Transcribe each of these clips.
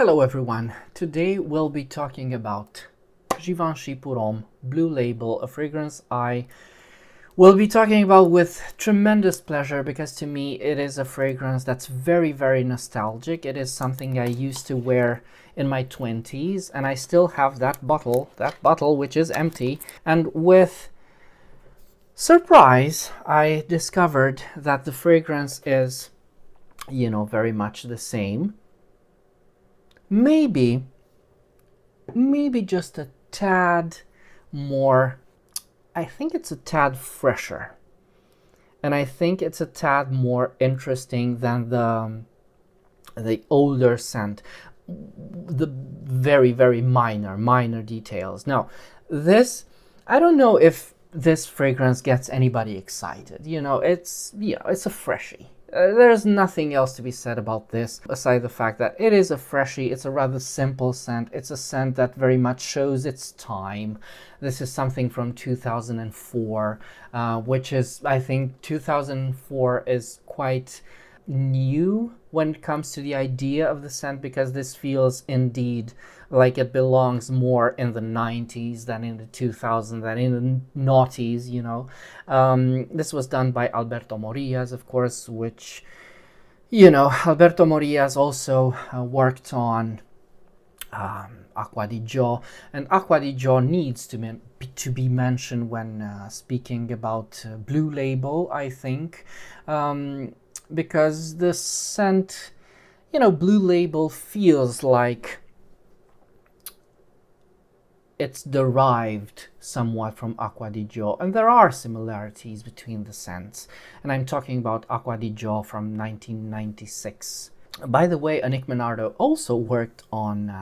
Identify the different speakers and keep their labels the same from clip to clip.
Speaker 1: Hello everyone, today we'll be talking about Givenchy pour Homme Blue Label, a fragrance I will be talking about with tremendous pleasure because to me it is a fragrance that's very nostalgic. It is something I used to wear in my 20s and I still have that bottle which is empty, and with surprise I discovered that the fragrance is, very much the same. Maybe just a tad more. I think it's a tad fresher. And I think it's a tad more interesting than the older scent. The very minor details. Now, I don't know if this fragrance gets anybody excited. It's a freshie. There's nothing else to be said about this aside the fact that it is a freshie. It's a rather simple scent. It's a scent that very much shows its time. This is something from 2004, which is, I think 2004 is quite new when it comes to the idea of the scent, because this feels indeed like it belongs more in the 90s than in the 2000s, than in the noughties, This was done by Alberto Morillas, of course, which, Alberto Morillas also worked on Acqua di Giò, and Acqua di Giò needs to be mentioned when speaking about Blue Label, I think, because the scent, Blue Label feels like it's derived somewhat from Acqua di Giò, and there are similarities between the scents, and I'm talking about Acqua di Giò from 1996. By the way, Annick Menardo also worked on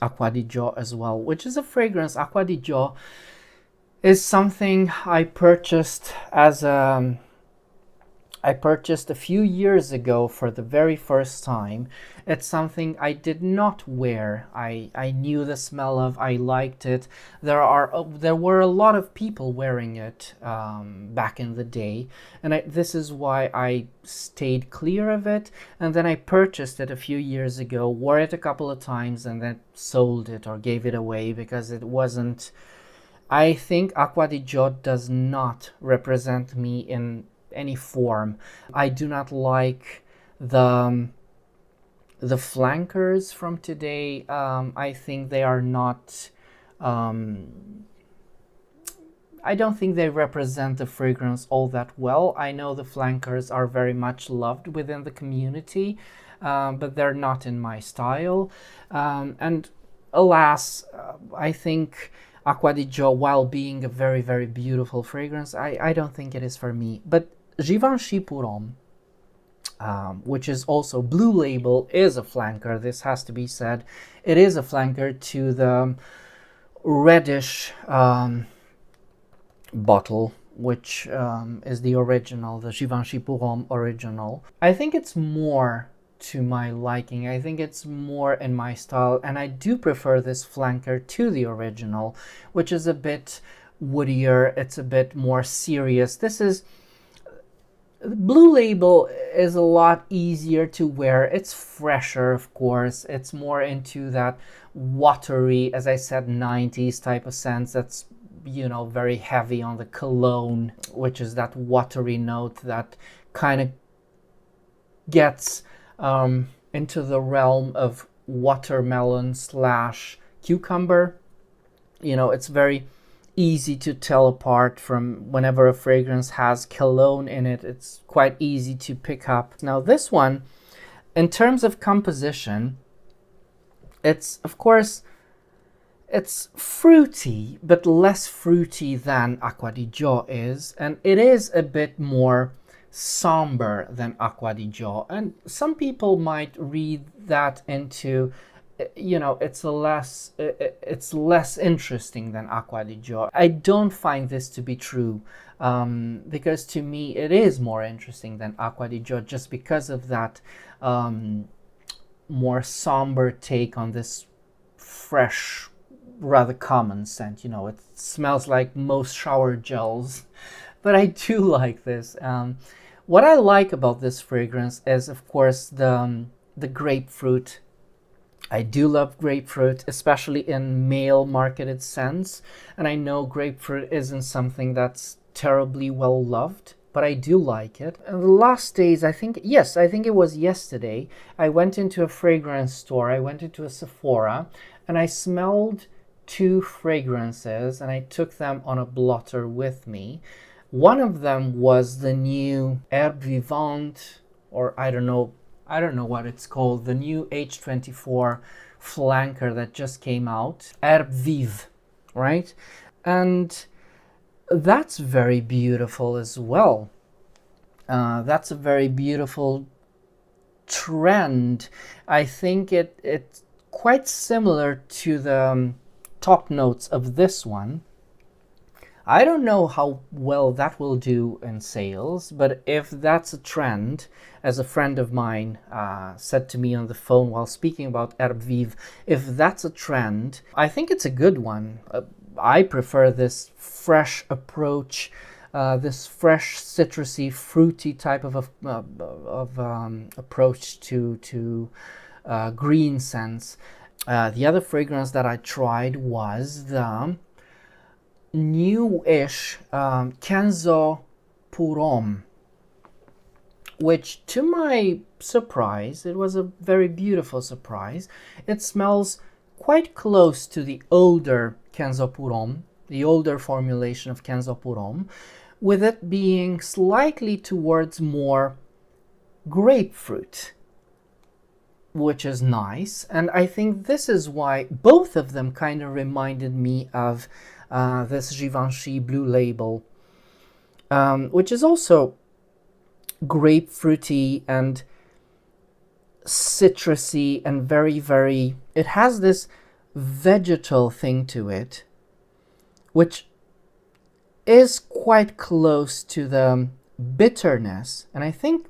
Speaker 1: Acqua di Giò as well, which is a fragrance. Acqua di Giò is something I purchased a few years ago for the very first time. It's something I did not wear. I knew the smell of, I liked it. There were a lot of people wearing it back in the day, and this is why I stayed clear of it. And then I purchased it a few years ago, wore it a couple of times, and then sold it or gave it away because it wasn't. I think Acqua di Giò does not represent me in any form. I do not like the flankers from today. I think they are not. I don't think they represent the fragrance all that well. I know the flankers are very much loved within the community, but they're not in my style. And alas, I think Acqua di Giò, while being a very beautiful fragrance, I don't think it is for me. But Givenchy pour Homme, which is also Blue Label, is a flanker. This has to be said. It is a flanker to the reddish bottle, which is the original, the Givenchy pour Homme original. I think it's more to my liking. I think it's more in my style, and I do prefer this flanker to the original, which is a bit woodier. It's a bit more serious. Blue Label is a lot easier to wear. It's fresher, of course. It's more into that watery, as I said, 90s type of sense. That's, very heavy on the cologne, which is that watery note that kind of gets into the realm of watermelon / cucumber. It's very easy to tell apart from whenever a fragrance has cologne in it. It's quite easy to pick up. Now this one, in terms of composition, it's fruity, but less fruity than Acqua di Giò is, and it is a bit more somber than Acqua di Giò, and some people might read that into, it's less interesting than Acqua di Giò. I don't find this to be true, because to me it is more interesting than Acqua di Giò, just because of that more somber take on this fresh, rather common scent. It smells like most shower gels, but I do like this. What I like about this fragrance is, of course, the grapefruit I do love grapefruit, especially in male marketed scents. And I know grapefruit isn't something that's terribly well loved, but I do like it. And the last days, I think it was yesterday, I went into a fragrance store, I went into a Sephora, and I smelled two fragrances and I took them on a blotter with me. One of them was the new Herbe Vivante, or I don't know what it's called, the new H24 flanker that just came out, Herbe Vive, right? And that's very beautiful as well. That's a very beautiful trend. I think it's quite similar to the top notes of this one. I don't know how well that will do in sales, but if that's a trend, as a friend of mine said to me on the phone while speaking about Herbe Vive, if that's a trend, I think it's a good one. I prefer this fresh approach, this fresh, citrusy, fruity type of approach to green scents. The other fragrance that I tried was the new-ish Kenzo pour Homme, which, to my surprise, it was a very beautiful surprise. It smells quite close to the older Kenzo pour Homme, the older formulation of Kenzo pour Homme, with it being slightly towards more grapefruit, which is nice. And I think this is why both of them kind of reminded me of this Givenchy Blue Label, which is also grapefruity and citrusy and very, very... It has this vegetal thing to it, which is quite close to the bitterness. And I think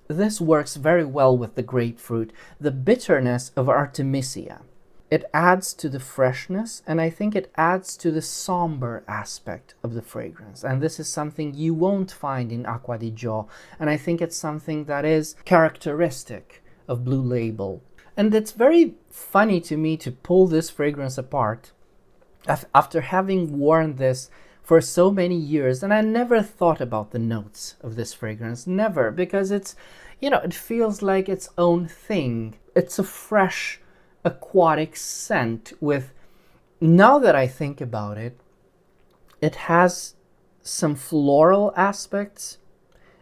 Speaker 1: this works very well with the grapefruit, the bitterness of Artemisia. It adds to the freshness, and I think it adds to the somber aspect of the fragrance. And this is something you won't find in Acqua di Giò, and I think it's something that is characteristic of Blue Label. And it's very funny to me to pull this fragrance apart after having worn this for so many years, and I never thought about the notes of this fragrance, never, because it's, it feels like its own thing. It's a fresh, aquatic scent with, now that I think about it, it has some floral aspects.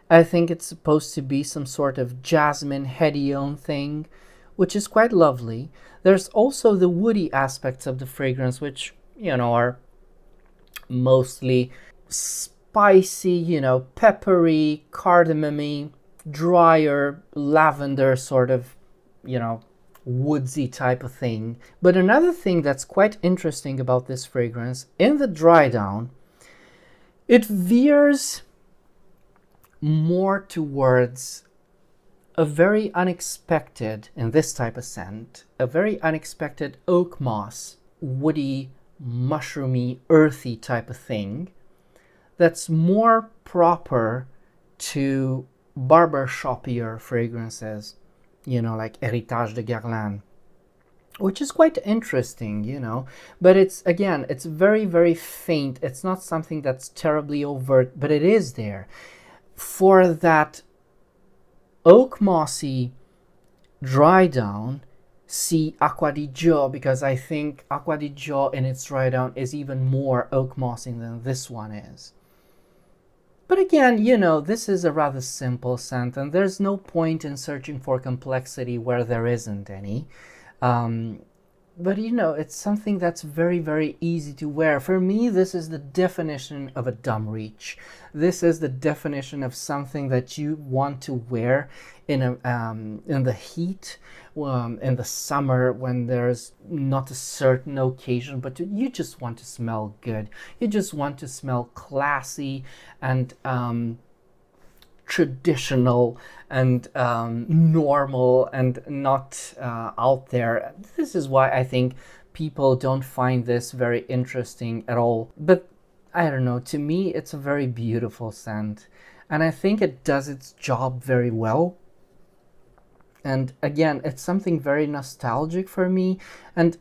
Speaker 1: I think it's supposed to be some sort of jasmine hedione thing, which is quite lovely. There's also the woody aspects of the fragrance, which, are mostly spicy, peppery, cardamom-y, drier, lavender sort of, woodsy type of thing. But another thing that's quite interesting about this fragrance, in the dry down, it veers more towards a very unexpected, in this type of scent, a very unexpected oak moss, woody, mushroomy, earthy type of thing that's more proper to barbershoppier fragrances, like Héritage de Guerlain, which is quite interesting, but it's very, very faint. It's not something that's terribly overt, but it is there. For that oak mossy dry down, see Acqua di Giò, because I think Acqua di Giò in its dry down is even more oak mossy than this one is. But again, this is a rather simple scent, and there's no point in searching for complexity where there isn't any. But it's something that's very, very easy to wear. For me, this is the definition of a dumb reach. This is the definition of something that you want to wear in the heat, in the summer, when there's not a certain occasion, but you just want to smell good. You just want to smell classy and traditional and normal and not out there. This is why I think people don't find this very interesting at all. But I don't know, to me it's a very beautiful scent, and I think it does its job very well. And again, it's something very nostalgic for me. And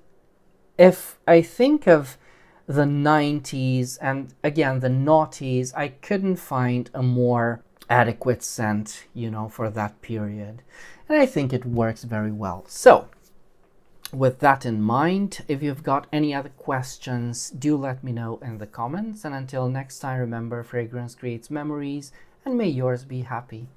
Speaker 1: if I think of the 90s and again the noughties, I couldn't find a more adequate scent, for that period. And I think it works very well. So, with that in mind, if you've got any other questions, do let me know in the comments. And until next time, remember, fragrance creates memories, and may yours be happy.